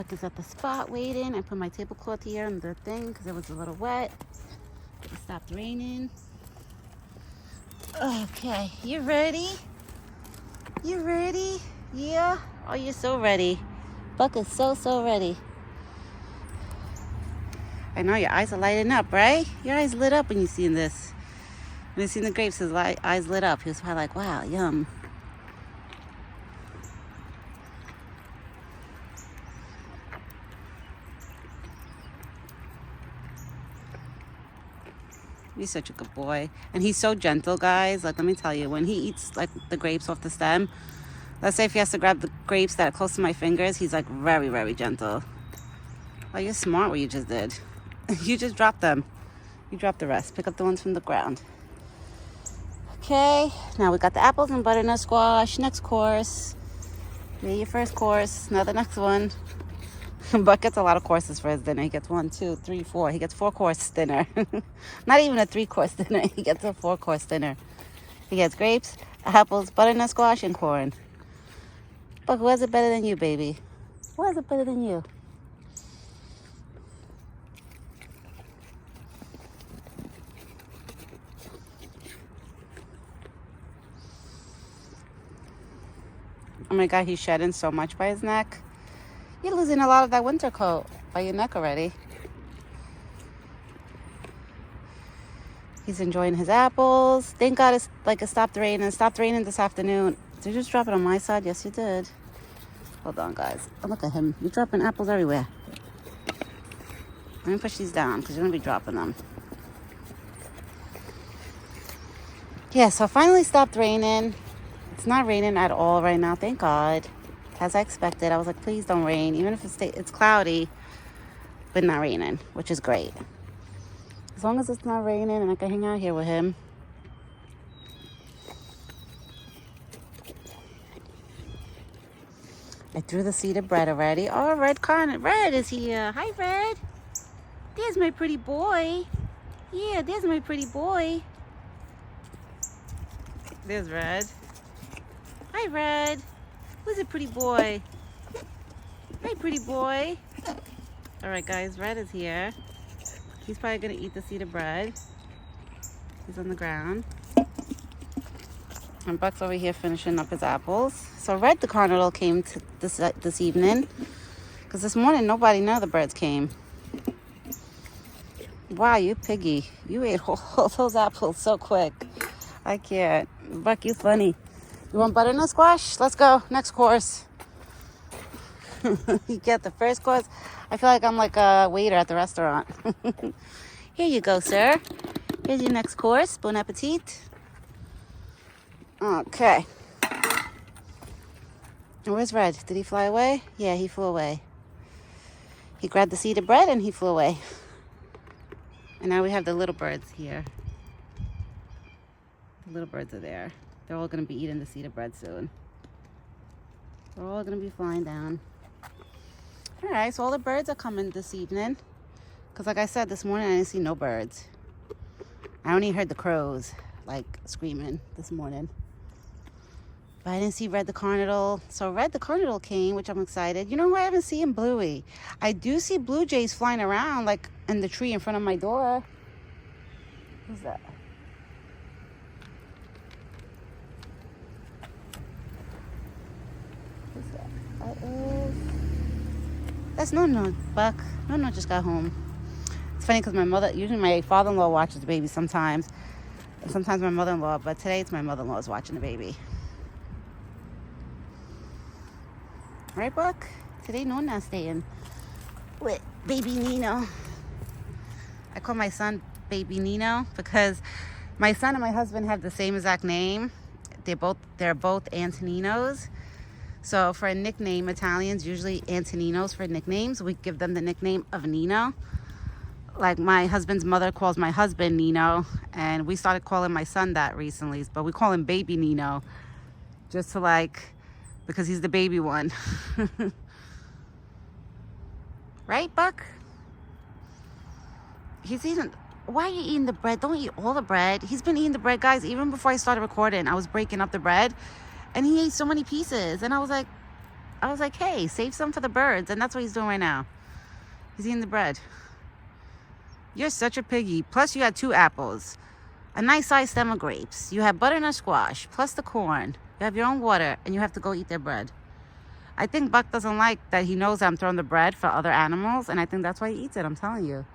Buck is at the spot waiting. I put my tablecloth here in the thing because it was a little wet. It stopped raining. Okay, you ready? You ready? Yeah? Oh, you're so ready. Buck is so ready. I know your eyes are lighting up, right? Your eyes lit up when you seen this. When you seen the grapes, his eyes lit up. He was probably like, wow, yum. He's such a good boy. And he's so gentle, guys. Like, let me tell you, when he eats, like, the grapes off the stem, let's say if he has to grab the grapes that are close to my fingers, he's, like, very gentle. Oh, you're smart what you just did. You just dropped them. You dropped the rest. Pick up the ones from the ground. Okay, now we got the apples and butternut squash. Next course. Yeah, your first course. Now the next one. Buck gets a lot of courses for his dinner. He gets 1, 2, 3, 4. He gets 4-course dinner. Not even a 3-course dinner. He gets a 4-course dinner. He gets grapes, apples, butternut squash, and corn. Buck, who has it better than you, baby? Who has it better than you? Oh my God, he's shedding so much by his neck. You're losing a lot of that winter coat by your neck already. He's enjoying his apples. Thank God it stopped raining. It stopped raining this afternoon. Did you just drop it on my side? Yes, you did. Hold on, guys. Oh, look at him. You're dropping apples everywhere. Let me push these down because you're going to be dropping them. Yeah, so it finally stopped raining. It's not raining at all right now, thank God. As I expected, I was like, please don't rain. Even if it's cloudy, but not raining, which is great. As long as it's not raining and I can hang out here with him. I threw the seed of bread already. Oh, Red is here. Hi, Red. There's my pretty boy. Yeah, there's my pretty boy. There's Red. Hi, Red. Who's a pretty boy? Hi, pretty boy. All right, guys, Red is here. He's probably gonna eat the seed of bread. He's on the ground. And Buck's over here finishing up his apples. So Red the Cardinal came to this evening. Because this morning, none of the birds came. Wow, you piggy. You ate all those apples so quick. I can't. Buck, you funny. You want butternut squash? Let's go. Next course. You get the first course. I feel like I'm like a waiter at the restaurant. Here you go, sir. Here's your next course. Bon appetit. Okay. Where's Red? Did he fly away? Yeah, he flew away. He grabbed the seed of bread and he flew away. And now we have the little birds here. The little birds are there. They're all going to be eating the seed of bread soon. They're all going to be flying down. All right, so all the birds are coming this evening. Because like I said, this morning I didn't see no birds. I only heard the crows, like, screaming this morning. But I didn't see Red the Cardinal. So Red the Cardinal came, which I'm excited. You know who I haven't seen? Bluey. I do see blue jays flying around, like, in the tree in front of my door. Who's that? That's No, Buck. No just got home. It's funny because usually my father-in-law watches the baby sometimes. And sometimes my mother-in-law, but today it's my mother-in-law is watching the baby. Right, Buck? Today Nona's staying with baby Nino. I call my son baby Nino because my son and my husband have the same exact name. They're both Antoninos. So for a nickname, Italians usually Antoninos for nicknames. We give them the nickname of Nino. Like my husband's mother calls my husband Nino, and we started calling my son that recently, but we call him baby Nino just to because he's the baby one. Right, Buck? He's eating. Why are you eating the bread? Don't eat all the bread. He's been eating the bread, guys. Even before I started recording, I was breaking up the bread. And he ate so many pieces. And I was like, I was like, hey, save some for the birds. And that's what he's doing right now. He's eating the bread. You're such a piggy. Plus, you had 2 apples, a nice sized stem of grapes. You have butternut squash, plus the corn. You have your own water, and you have to go eat their bread. I think Buck doesn't like that he knows I'm throwing the bread for other animals, and I think that's why he eats it, I'm telling you.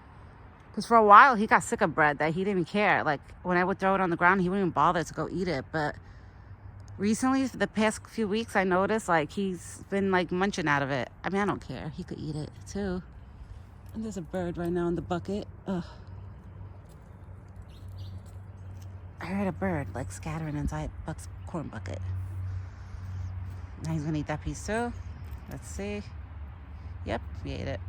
Because for a while, he got sick of bread that he didn't even care. Like, when I would throw it on the ground, he wouldn't even bother to go eat it. But recently, for the past few weeks, I noticed, like, he's been, like, munching out of it. I mean, I don't care. He could eat it, too. And there's a bird right now in the bucket. Ugh. I heard a bird, like, scattering inside Buck's corn bucket. Now he's gonna eat that piece too. Let's see. Yep, he ate it.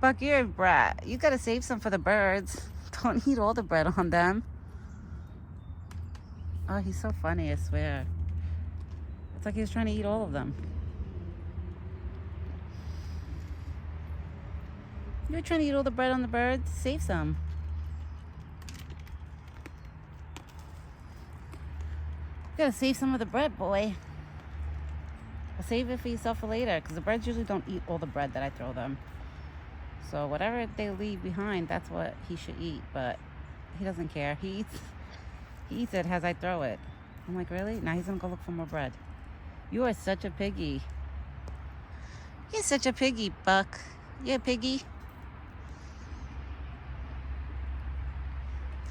Buck, you're a brat. You gotta save some for the birds. Don't eat all the bread on them. Oh, he's so funny, I swear. It's like he was trying to eat all of them. You're trying to eat all the bread on the birds? Save some. You gotta save some of the bread, boy. I'll save it for yourself for later, because the birds usually don't eat all the bread that I throw them. So whatever they leave behind, that's what he should eat. But he doesn't care. He eats it as I throw it. I'm like, really? Now he's gonna go look for more bread. You are such a piggy. You're such a piggy, Buck. You're a piggy.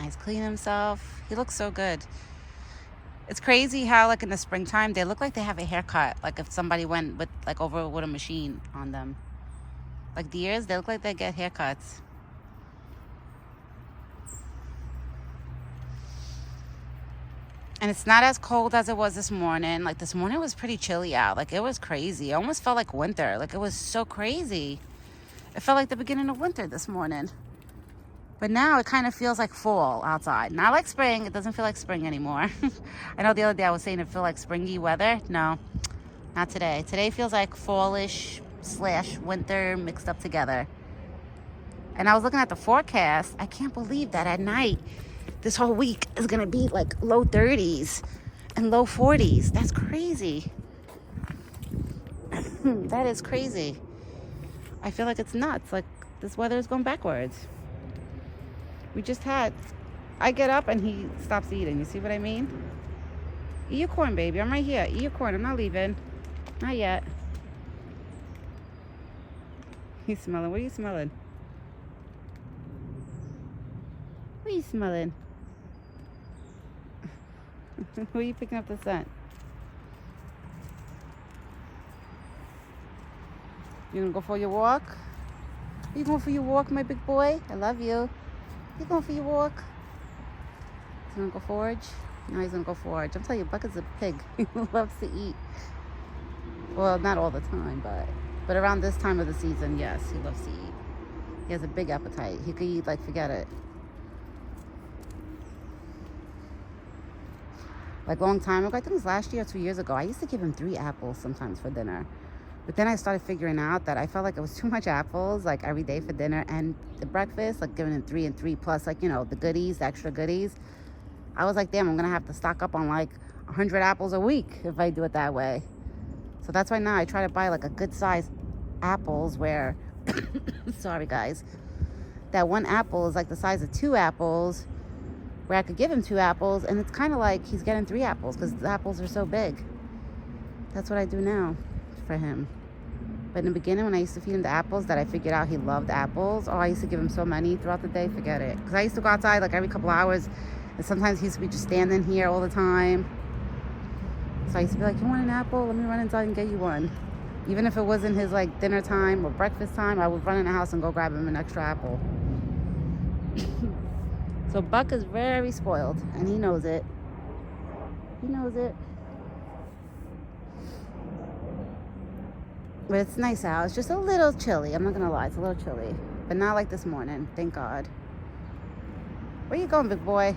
He's cleaning himself. He looks so good. It's crazy how, like, in the springtime, they look like they have a haircut. Like, if somebody went with, like, over with a machine on them. Like, deers, they look like they get haircuts. And it's not as cold as it was this morning. Like, this morning was pretty chilly out. Like, it was crazy. It almost felt like winter. Like, it was so crazy. It felt like the beginning of winter this morning. But now it kind of feels like fall outside. Not like spring. It doesn't feel like spring anymore. I know the other day I was saying it feel like springy weather. No, not today. Today feels like fallish / winter mixed up together. And I was looking at the forecast. I can't believe that at night, this whole week is going to be like low 30s and low 40s. That's crazy. That is crazy. I feel like it's nuts. Like, this weather is going backwards. We just had, I get up and he stops eating. You see what I mean? Eat your corn, baby. I'm right here. Eat your corn. I'm not leaving. Not yet. He's smelling. What are you smelling? What are you smelling? Who are you picking up the scent? You gonna go for your walk? Are you going for your walk, my big boy? I love you. You going for your walk? He's gonna go forage? No, he's gonna go forage. I'm telling you, Buck is a pig. He loves to eat. Well, not all the time, but around this time of the season, yes, he loves to eat. He has a big appetite. He could eat like forget it. Like a long time ago, I think it was last year or 2 years ago, I used to give him 3 apples sometimes for dinner. But then I started figuring out that I felt like it was too much apples, like every day for dinner and the breakfast, like giving him 3 and 3 plus, like, you know, the goodies, the extra goodies. I was like, damn, I'm going to have to stock up on like 100 apples a week if I do it that way. So that's why now I try to buy like a good size apples where, sorry guys, that 1 apple is like the size of 2 apples, where I could give him 2 apples, and it's kind of like he's getting 3 apples because the apples are so big. That's what I do now for him. But in the beginning, when I used to feed him the apples that I figured out he loved apples, I used to give him so many throughout the day, forget it. Because I used to go outside like every couple hours, and sometimes he used to be just standing here all the time. So I used to be like, you want an apple? Let me run inside and get you one. Even if it wasn't his like dinner time or breakfast time, I would run in the house and go grab him an extra apple. So Buck is very spoiled, and he knows it. He knows it. But it's nice out. It's just a little chilly. I'm not going to lie. It's a little chilly. But not like this morning. Thank God. Where you going, big boy?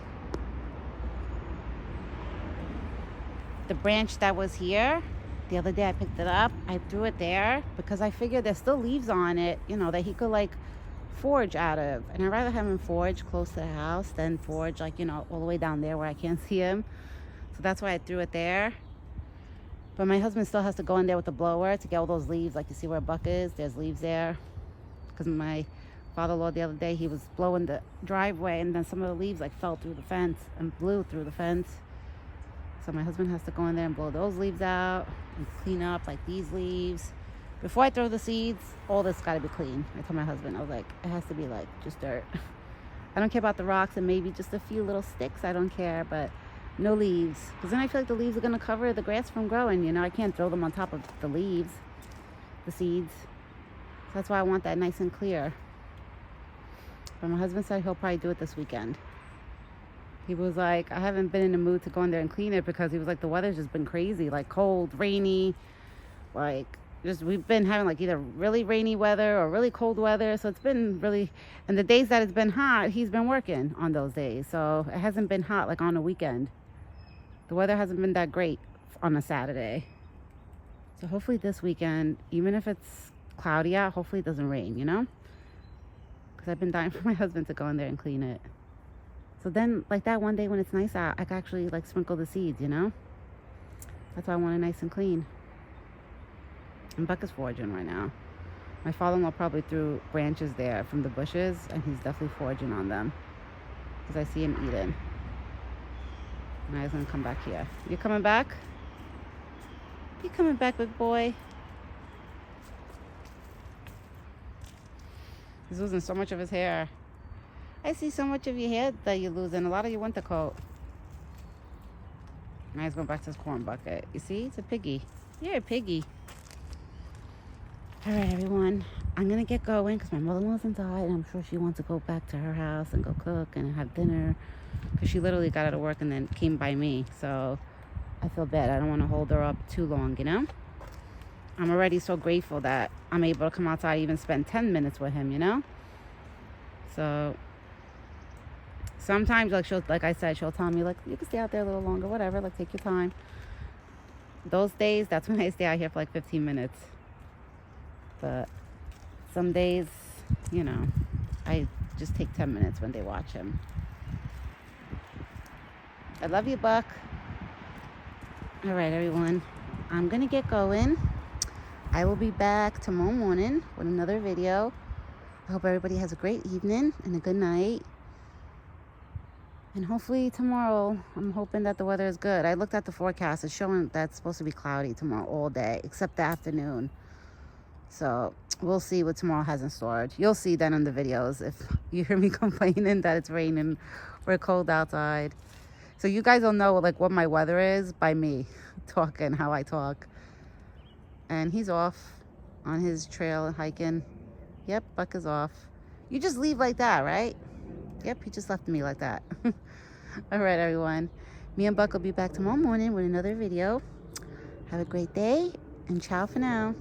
The branch that was here, the other day I picked it up. I threw it there because I figured there's still leaves on it, you know, that he could like forage out of. And I'd rather have him forage close to the house than forage like, you know, all the way down there where I can't see him. So that's why I threw it there. But my husband still has to go in there with the blower to get all those leaves. Like you see where Buck is, there's leaves there. Because my father-in-law the other day, he was blowing the driveway and then some of the leaves like fell through the fence and blew through the fence. So my husband has to go in there and blow those leaves out and clean up like these leaves. Before I throw the seeds, all this got to be clean. I told my husband, I was like, it has to be like just dirt. I don't care about the rocks and maybe just a few little sticks. I don't care, but no leaves. Because then I feel like the leaves are going to cover the grass from growing. You know, I can't throw them on top of the leaves, the seeds. So that's why I want that nice and clear. But my husband said he'll probably do it this weekend. He was like, I haven't been in the mood to go in there and clean it because he was like, the weather's just been crazy, like cold, rainy, like just we've been having like either really rainy weather or really cold weather. So it's been really, and the days that it's been hot, he's been working on those days. So it hasn't been hot like on a weekend. The weather hasn't been that great on a Saturday. So hopefully this weekend, even if it's cloudy out, hopefully it doesn't rain, you know? Because I've been dying for my husband to go in there and clean it. So then, like that one day when it's nice out, I can actually like sprinkle the seeds, you know? That's why I want it nice and clean. And Buck is foraging right now. My father-in-law probably threw branches there from the bushes, and he's definitely foraging on them. Because I see him eating. Now he's gonna come back here. You coming back? You coming back, big boy? He's losing so much of his hair. I see so much of your hair that you're losing. A lot of your winter coat. Now he's going back to his corn bucket. You see? It's a piggy. You're a piggy. All right, everyone. I'm going to get going because my mother-in-law's inside. And I'm sure she wants to go back to her house and go cook and have dinner. Because she literally got out of work and then came by me. So I feel bad. I don't want to hold her up too long, you know? I'm already so grateful that I'm able to come outside, even spend 10 minutes with him, you know? So sometimes, like like I said, she'll tell me, like, you can stay out there a little longer, whatever, like, take your time. Those days, that's when I stay out here for like 15 minutes. But some days, you know, I just take 10 minutes when they watch him. I love you, Buck. All right, everyone. I'm going to get going. I will be back tomorrow morning with another video. I hope everybody has a great evening and a good night. And hopefully tomorrow, I'm hoping that the weather is good. I looked at the forecast. It's showing that it's supposed to be cloudy tomorrow all day, except the afternoon. So we'll see what tomorrow has in store. You'll see then in the videos if you hear me complaining that it's raining or cold outside. So you guys will know like what my weather is by me talking, how I talk. And he's off on his trail hiking. Yep, Buck is off. You just leave like that, right? Yep, he just left me like that. All right, everyone. Me and Buck will be back tomorrow morning with another video. Have a great day, and ciao for now.